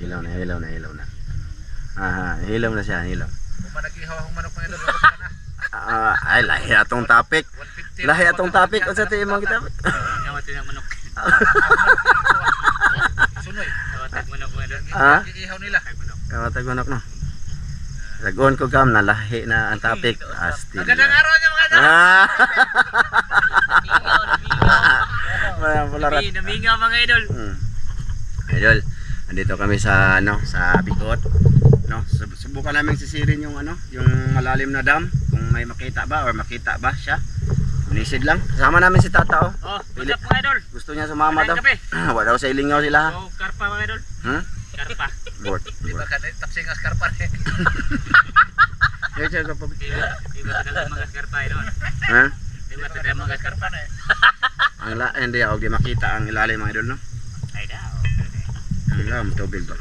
Hilaw na, hilaw na, hilaw na. Hilaw na siya, hilaw. Kung manag-ihaw ang manok mga idol, Ay, lahi atong topic. Lahi atong topic. O sa tayo mga kita. Ngawat ng manok. Sunoy. Ngawat manok mga idol. Ihaw nila. Kawatag manok no. Lagon ko kam na lahi na ang topic. Asti. Magandang araw niyo mga idol. Namingaw mga idol. Idol, andito kami sa sa Bicot. No, subukan namin sisirin yung yung malalim na dam kung may makita ba or makita ba siya. Bunisid lang. Kasama namin si Tata oh. Oh, what's up mga idol? Gusto niya sumama daw. Kape. Wala daw sa ilingaw sila ha. Oh, karpa mga idol. Karpa. Bort. Di ba ka tapsing as karpar eh. Kaya siya kapag Di ba tagal mga karpa idol? ha? Di ba tagal mga karpa na eh? Hindi ako di makita ang ilalim mga idol no. Ay daw. Ang lam tubig ba.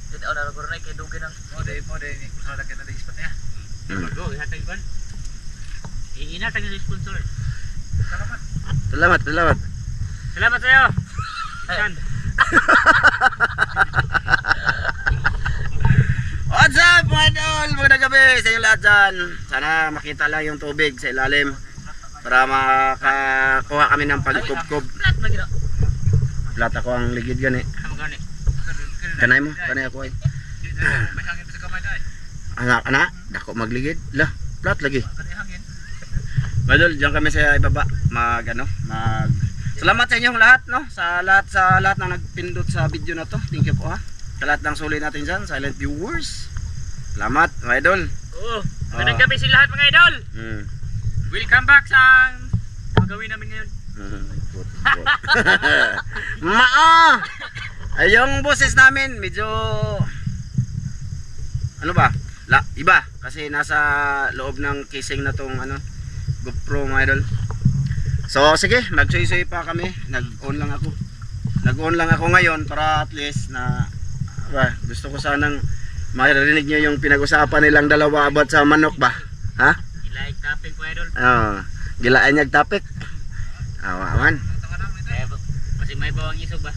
Dito na ko rin kay dugay ng Mo de kung sa laki na di spot niya. Go, ihatag ban. Iinatag ng sponsor. Salamat. Salamat, salamat. Salamat sa iyo. San. What's up mga idol? Magandang gabi sa inyo lahat dyan. Sana makita lang yung tubig sa ilalim para makakuha kami ng pagkubkob. Plat na gina. Plat ako ang ligid gani. Amo gani. Kanay mo, kanay ako ay. May hangin sa kamay dai. Anak, dako magligid. Lah, plat lagi. Kani hangin. Mga idol, diyan kami sa ibaba Salamat sa inyong lahat no, sa lahat ng nagpindot sa video na to. Thank you po ha. Sa lahat ng sulit natin dyan, silent viewers. Salamat mga idol. Oo. Magandang gabi sa lahat mga idol. Welcome back sa gagawin namin ngayon. Ay, yung boses namin medyo ano ba? Iba kasi nasa loob ng casing na tong GoPro mga idol. So sige, nag-soy-soy pa kami. Nag-on lang ako ngayon para at least na gusto ko sanang marinig niyo yung pinag-usapan nilang dalawa about sa manok ba? Ha? Like topic po idol. Gilaan niyag topic. Awan. Kasi may bawang isog ba?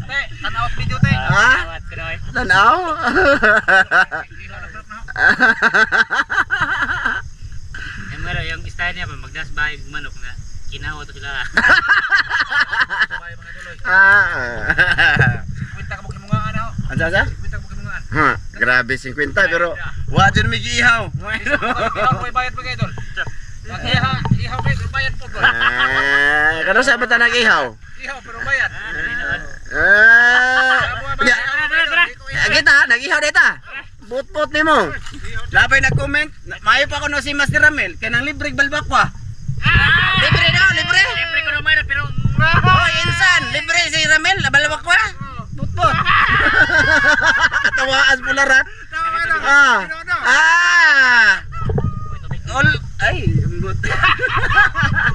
Te, tanaw video te. Ha? Tawat ko na eh. Tanaw. Yung style niya ba magdas bahay manok na kinawa to sila. Sabay mga idol. Kwenta ka mo kimunga ana. Asa sa? Kwenta ka mo kimunga. Grabe 50 pero wa jud mi giihaw. Ihaw ko bayad mga idol. Ihaw kay bayad po. Kano sa bata nag-ihaw? Ihaw pero bayad. Kita, nag-ihaw dita. Bot-bot nimo. Labay nag-comment, maayo pa ko no si Master Ramel, kanang libre balbakwa. Libre daw, libre. Libre ko naman pero Oh, insan, libre si Ramel, balbakwa. Bot-bot. Katawaan pularan. Ay, embut.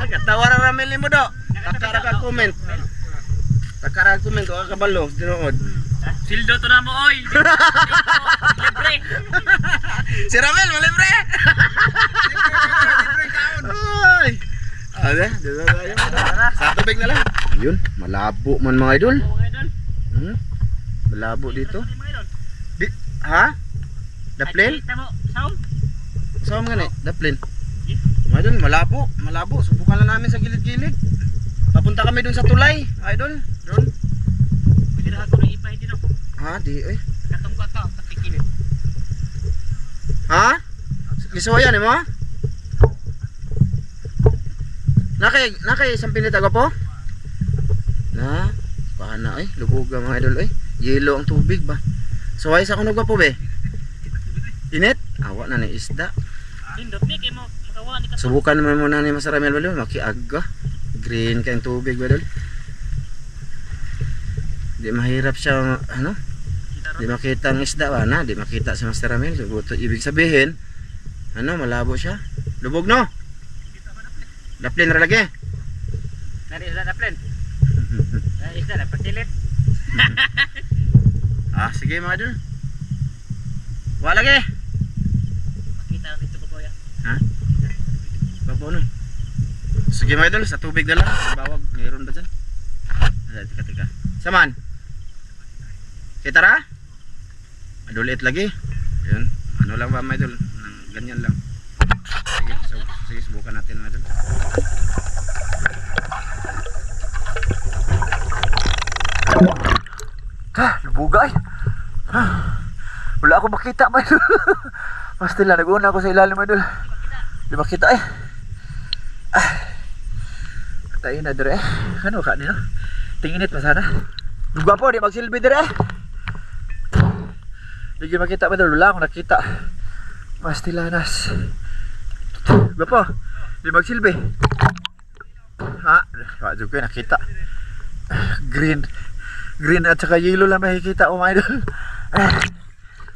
Katawaran Ramel mo do. Takara ka comment. Takara comment ko kabalo tinuod. sildo to na mo oy. Libre. Si Ramel malibre. Libre kaon. Ay. Dito tayo. Sa tubig na lang. Yun, malabo man mga idol. Mga idol. Malabo dito. Mga idol. Ha? Daplin? Kita mo sound? Saan nga ni? Daplin. Mga idol, malabo. Subukan lang namin sa gilid-gilid. Papunta kami dun sa tulay, idol. Doon. Pwede na ako ng ipay din ako. Ha, di eh. Katong ka patikilid. Ha? Gisuwayan mo? Nakay isang pinitaga po? Na, paana eh, lubuga mga idol eh. Yelo ang tubig ba? Suway sa kunog po be? Init? Awa na ni isda. Lindot ni kay mo makawa ni ka. Subukan naman muna ni Mas Ramel ba? Makiaga. Green kayong tubig ba dol? Di mahirap siya di makita ang isda ba na? Di makita si Master Ramel. Ibig sabihin, malabo siya. Lubog no? Daplin ra lagi. Nari isda na plan. Isda na patilit. Sige mga idol. Wala lagi. Makita dito ko boya. Babaw no. Sige mga idol, sa tubig na lang. Sa bawag, mayroon ba dyan? Saman? Kitara? Madulit lagi. Yan. Ano lang ba mga idol? Ganyan lang. Sige, subukan natin mga idol. Lubugay. Wala ako makita mga idol. Basta lang, nag-una ako sa ilalim mga idol. Di makita tayo na dire. Ano ka nino? Tinginit pa sana. Duga po, di magsilbi dire. Di makita mga idol. Wala ako nakita. Pastilanas. Duga po, di magsilbi. Ha? Wala ko nakita. Green at saka yellow lang makikita ko mga idol.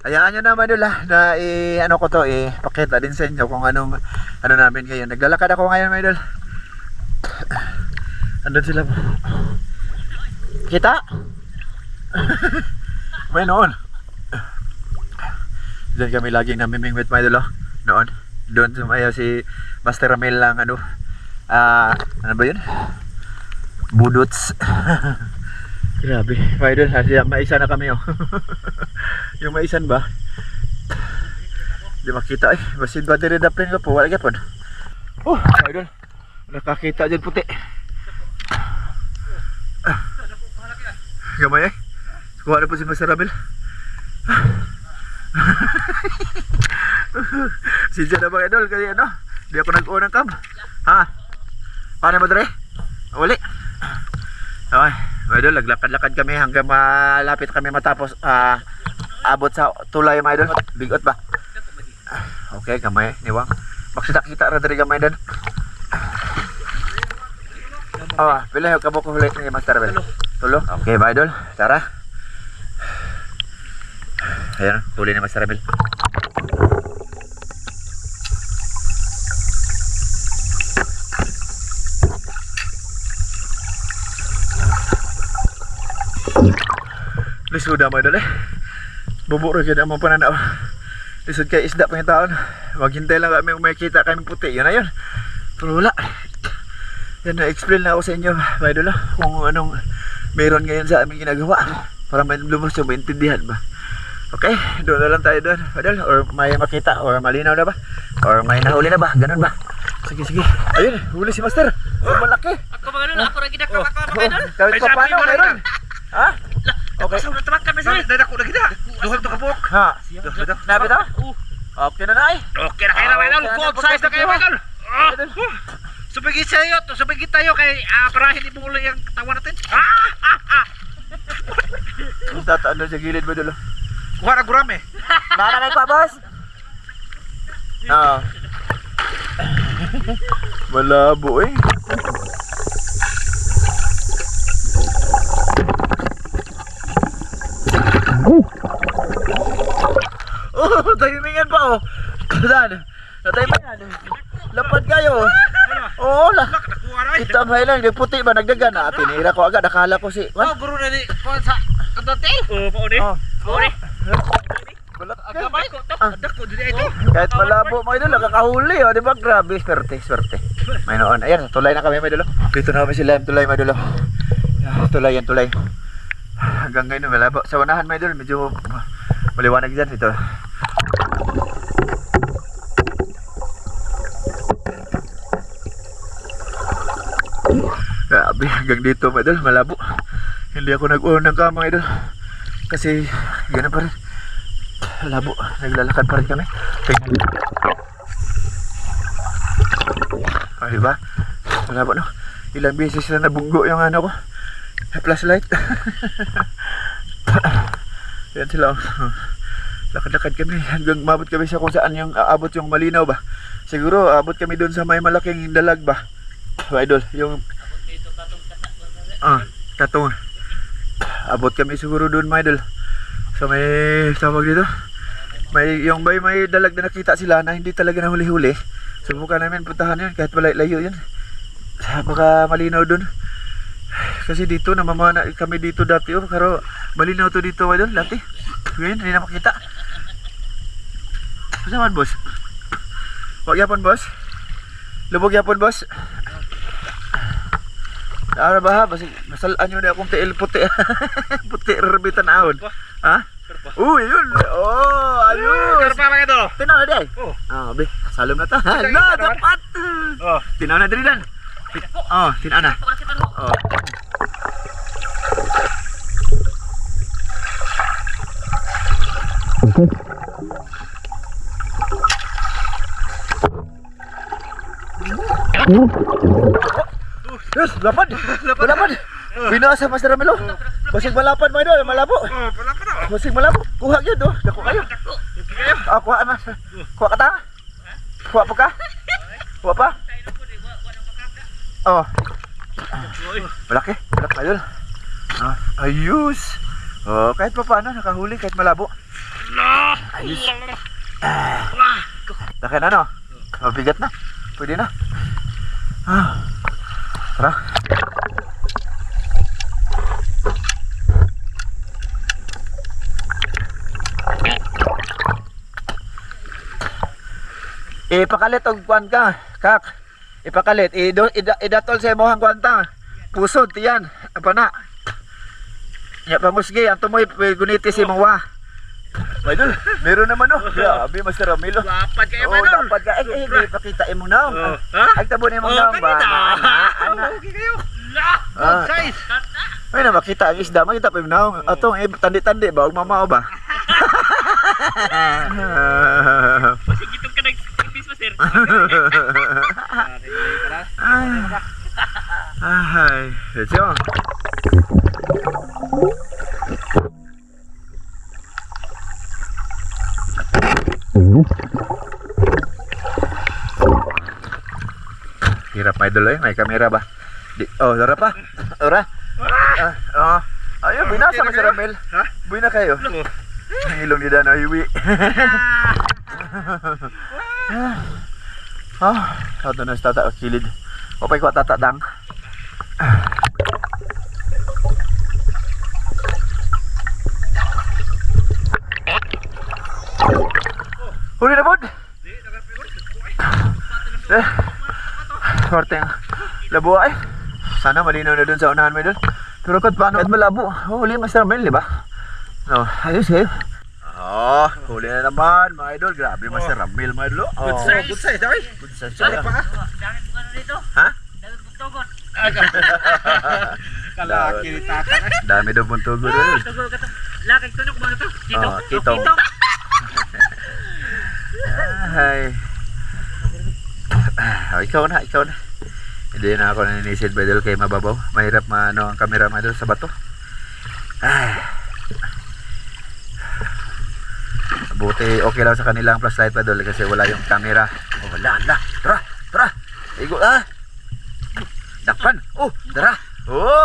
Hayaan nyo naman idol na ano ko to pakita din sa inyo kung ano namin ngayon. Naglalakad ako ngayon mga idol. Andun sila po. Kita? May noon. Diyan kami laging namimingwit mga idol noon. Doon sumayaw si Master Ramel lang ano ba yun? Budots. Grabe, mga idol, maisa na kami yung maisan ba? Di makita basin ba dire daplin ko po, wala gyapon. Mga idol, nakakita dyan puti. Gamay kuha na po si Master Ramel. Sinsya na mga idol, kasi ano, di ako nag-unang cam. Ha? Paano mo dire? Uli. Okay, mga idol, naglakad-lakad kami hanggang malapit kami matapos abot sa tulay mga idol. Bigot ba? Okay, gamay, niwang. Maksida kita ra diri gamay dan. Pila yung kabuk ulit ni Master Bel. Tulo. Okay, mga idol, tara. Ayan, huli ni Master Bel. Lisod na mga idol buburo ka na mga pananaw. Lisod kay isda pang taon. Maghintay lang kami kung makikita kami puti. Yun na yun. Pero wala. Yan na-explain na ako sa inyo mga idol kung anong meron ngayon sa aming ginagawa. Para may lumos yung maintindihan ba. Okay, doon na lang tayo doon mga idol. Or may makita or malinaw na ba. Or may nahuli na ba. Ganun ba. Sige. Ayun, huli si Master. Malaki. Ako mga idol, ako rin ginagawa ko mga idol. Kawit pa paano meron? Ha? Okay. Pasok na tabak kami sa Dadako na kita. Duhol to kabuk. Ha? Nabi to? Okay na na Okay na kayo na mga idol. Full size na kayo mga idol. Subigit sa'yo. Subigit tayo kay para hindi mo ulo yung tawa natin. Tataan sa gilid mo dulo. Kuha na gurame. Nanay pa boss? Oo. Malabo Tayimingan pa Saan? Natayimingan. Lapad kayo. Oo lah. Kita may lang, di puti ba nagdagan na. Tinira ko agad, nakala ko si Guru na ni sa kantotel. Mauni. Balat Agamay ko. Dako din ito. kahit malabo mga idol, nakakahuli di ba? Grabe, swerte. May noon. Ayan, tulay na kami mga idol. Dito na kami sila yung tulay mga idol. Tulay. Hanggang ngayon malabo. Sa unahan mga idol, medyo maliwanag dyan ito. Grabe, hanggang dito mga idol, malabo. Hindi ako nag-unang ka mga idol. Kasi gano'n pa rin. Malabo, naglalakad pa rin kami. Diba? Malabo no? Ilang beses na nabunggo yung ano ko. Flashlight. Yan sila. Lakad-lakad kami hanggang mabot kami sa kung saan yung aabot yung malinaw ba. Siguro abot kami doon sa may malaking dalag ba. Idol, yung katong. Abot kami siguro doon mga idol. So may tawag dito. May dalag na nakita sila na hindi talaga nahuli-huli. Subukan namin puntahan yun kahit malayo yun. Baka malinaw doon. Kasi dito namamana kami dito dati pero malinaw to dito mga idol dati. Ngayon hindi na makita. Saan boss? Wag yapon boss. Lubog yapon boss. Ano ba ha? Masalaan nyo na akong tiil puti. Puti rebitan ahon. Ha? Uy, yun. Oh, ayos. Karpa mga idol. Tinaw na di ay. Oh. Ah, be. Salom na ta. Kita, Hala, kita, dapat. Oh. Tinaw na diri dan. Oh, tinaw na. Oh. Yes, lapad. Lapad. Binasa Master Ramilo. Basig malapad mo idol, malabo. Oh, pala pa na. Basig malabo. Kuha gyud oh. Dako kayo. Ah, kuha na. Kuha ka ta? Kuha pa ka? Kuha pa? Oh. Malaki. Malaki idol. Ah, ayos. Oh, kahit pa paano nakahuli kahit malabo. Ayos. Laki na no? Mabigat na. Pwede na. Ah. Tara. Ipakalit og kuan ka, kak. Ipakalit, idatol sa imong kuanta. Pusod tiyan, apa na? Ya pamusgi, ang tumoy guniti si imong wa. Idol, meron naman oh. Grabe, Master Ramilo. Lapad kayo Oh, mga idol. dapat ka. Ipakita imong naong. Oh, ha? Agtabo na imong naong ba? Ana. Okay kayo. Ah. Size. Ay na makita ang isda, makita pa imong naong. Atong tandi-tandi ba og mamao ba? Kasi gitong ka nag-ibis mo, sir. Ay, let's go. Hirap may idol eh, may kamera ba? Oh, dara pa. Ora. Oh. Ayun, binasa mo si Ramel. Ha? Buy na kayo. Ang ilong ni Dan Iwi. Ato na sa tata kilid. O pa'y kwa tata dang. Huli na pod. Swerte nga. Labo ay. Sana malinaw na dun sa unahan mo dun. Pero kahit paano at malabo. Huli Master Ramel, di ba? No, ayos eh. Oh, huli na naman mga idol. Grabe Master Ramel mga idol. Good size. Good size, dai. Good size. Dami mo ano dito? Ha? Dami mo tugon. Kalaki ni tata. Dami daw pong tugo doon. Tugon ka to. Lakag tunok mo na to. Kitong. Oh, kitong. Ay. Ikaw na, ikaw na. Hindi na ako naninisid ba idol kay mababaw. Mahirap maano ang camera mo idol sa bato. Buti okay lang sa kanilang flashlight pa idol kasi wala yung camera. Oh, wala. Tara. Igo ah. Dakpan. Oh, tara. Oh.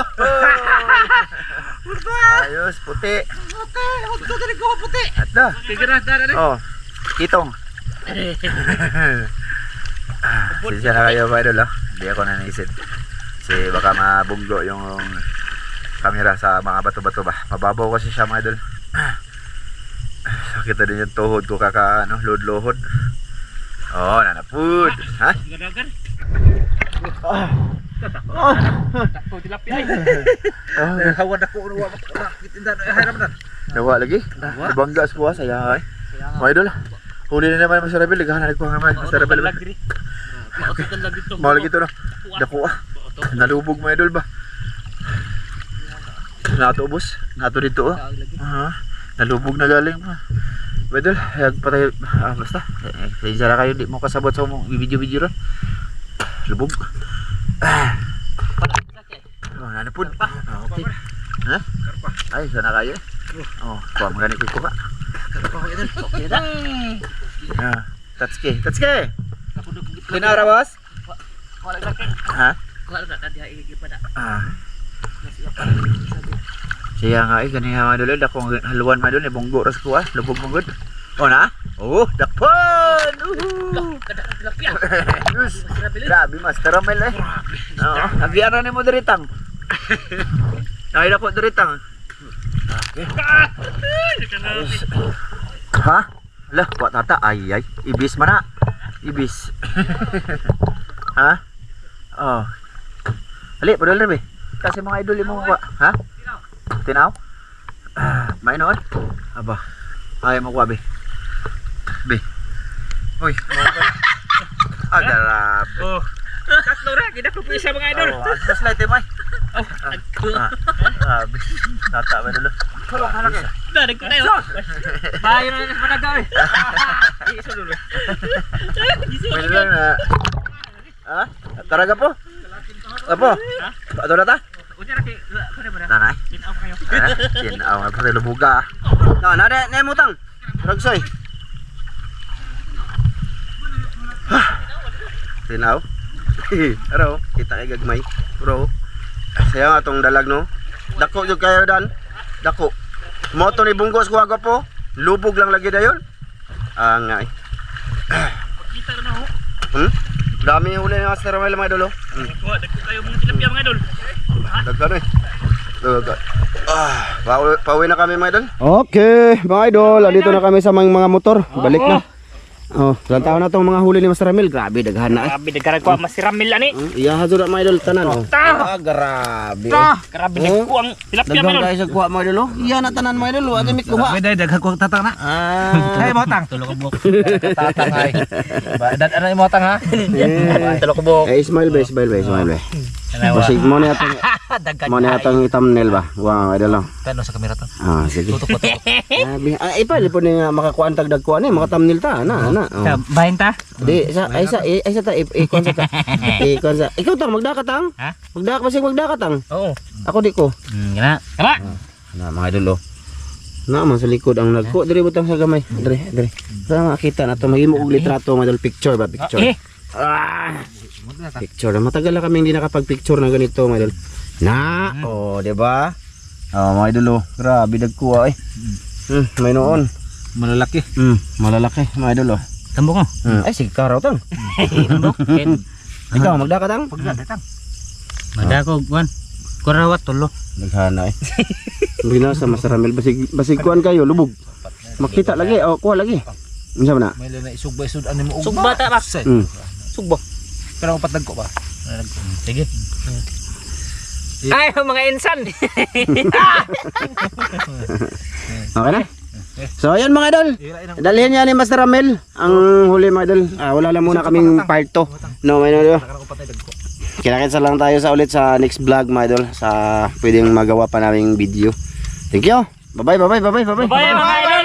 Ayos, puti. Puti. Huwag ka rin ko puti. At na. Tigras na rin. Oh, kitong. Sinsya na kayo ba idol, hindi ako nanisid kasi baka mabunggo yung camera sa mga bato-bato ba. Mababaw kasi siya mga idol. Sakit na din yung tuhod ko kaka luhod. Oh, nanapud. Ha? Gadagan. Takpo tilapia. Hawan ako uwa kitindan. Hayram na. Nawa lagi. Bangga sa kuha saya ay. Mga idol. Huli na naman Master Ramel, ligahan na ko naman Master Ramel. Mahal lagi to na. Dako ah. Nalubog mga idol ba? Nato ubos. Nato dito ah. Nalubog na galing pa. Idol, patay basta. Sara kayo di mo kasabot sa mong video ron. Lubog. Oh, nanapod. Okay. Ha? Ay, sana kayo. Oh, kuha magani ko ka. Okay na. Ah, tatske. Kinara boss? Wala laki. Ha? Wala na kadi ay pada. Ah. Siya nga eh, ganiha nga dulu, dakong haluan ma dulu, bunggo ras ko ah, lubog mong good. Oh na? Oh, dakpon! Kadakan tilapia. Grabe, Master Ramel eh. Oo, agiaran ni mo diritang. Ay, dako diritang. Ha? Lah, buat tata, ay, ibis mana? Ibis. Ha? Oh. Ali, padahal na be. Kasi mga idol mo kuha. Ha? Tinaw? May noon? Aba. Ay mo kuha, be. Be. Uy. Grabe. Oh. Tatlo ra, gidako po isa mga idol. Just light eh, may. Grabe. Tata ba dulo? Dadag ko tayo. Bayo na sa panagaw eh. Isa dulo. Pwede lang na. Ha? Taraga po? Apo? Ato na ta? Unya ra kay kuno ba? Nanay? Tinaw pa kayo. Tinaw nga pa lubuga. Na mutang. Ragsoy. Tinaw. Aro, kita kay gagmay. Bro. Saya nga tong dalag no. Dako jud kayo dan. Dako. Moto ni bunggos ko aga po. Lubog lang lagi dayon. Angay. Kita na ho. Dami huli ng Master Ramel mga idol. Kuha dagko tayo mga tilapia mga idol. Dagkan eh. Dagkan. Pauwi na kami mga idol. Okay, mga idol, dito na kami sa mga motor. Balik na. Oh, ilang taon na tong mga huli ni Master Ramel. Grabe, daghan na eh. Grabe dagkaran ko mas ramil ani. Iya hadto na mga idol tanan oh. Grabe Grabe. grabe dagko ang tilapia mga Daghan idol. kayo sa kuha mga idol. Iya na tanan mga idol. Ate mit kuha. Pwede daghan ko tatang na. Ay mo tang. Tulo ko buok. Tatang ay. Dad ano mo tang ha? Tulo ko buok. Eh, smile ba. Basig mo na atong Daghan. mo na atong thumbnail ba. Wow, idol lang. Kano sa kamera to? Ah, sige. Tutok. Ipa di po ni nga makakuan tag dagkuan ni mga thumbnail ta na. Oh. Bahin ta. Di sa ikon sa ikaw tang magdakatang. Ha? Magdakatang. Oo. Ako di ko. Gana. Tara. Na mga idol oh. Na man sa likod ang nagko diri butang sa gamay. Diri. Para makita na to mahimo og litrato mga idol picture ba picture. Picture. Matagal na kami hindi nakapag-picture na ganito mga idol. Na, oh, 'di ba? Oh, mga idol oh. Grabe dagkuha eh. May noon. Malalaki. Malalaki mga idol oh. Tambok mo. Ay sige karaw tang. Tambok. Ikaw magdakatang? Pagdatang. Madako kuan. Kurawat tulo. Naghana eh. Binasa Master Ramel basig kuan kayo lubog. Makita lagi oh kuha lagi. Unsa man na? May na isugba isud ani mo ugma. Sugba ta ba? Sugba. Pero upat dagko ba? Sige. Ay, mga insan. Okay na? So ayan mga idol. Dalhin niya ni Master Ramel ang huli mga idol. Wala lang muna kaming part 2. No, may idol. Kinakita lang tayo sa ulit sa next vlog mga idol sa pwedeng magawa pa naming video. Thank you. Bye bye. Bye mga idol.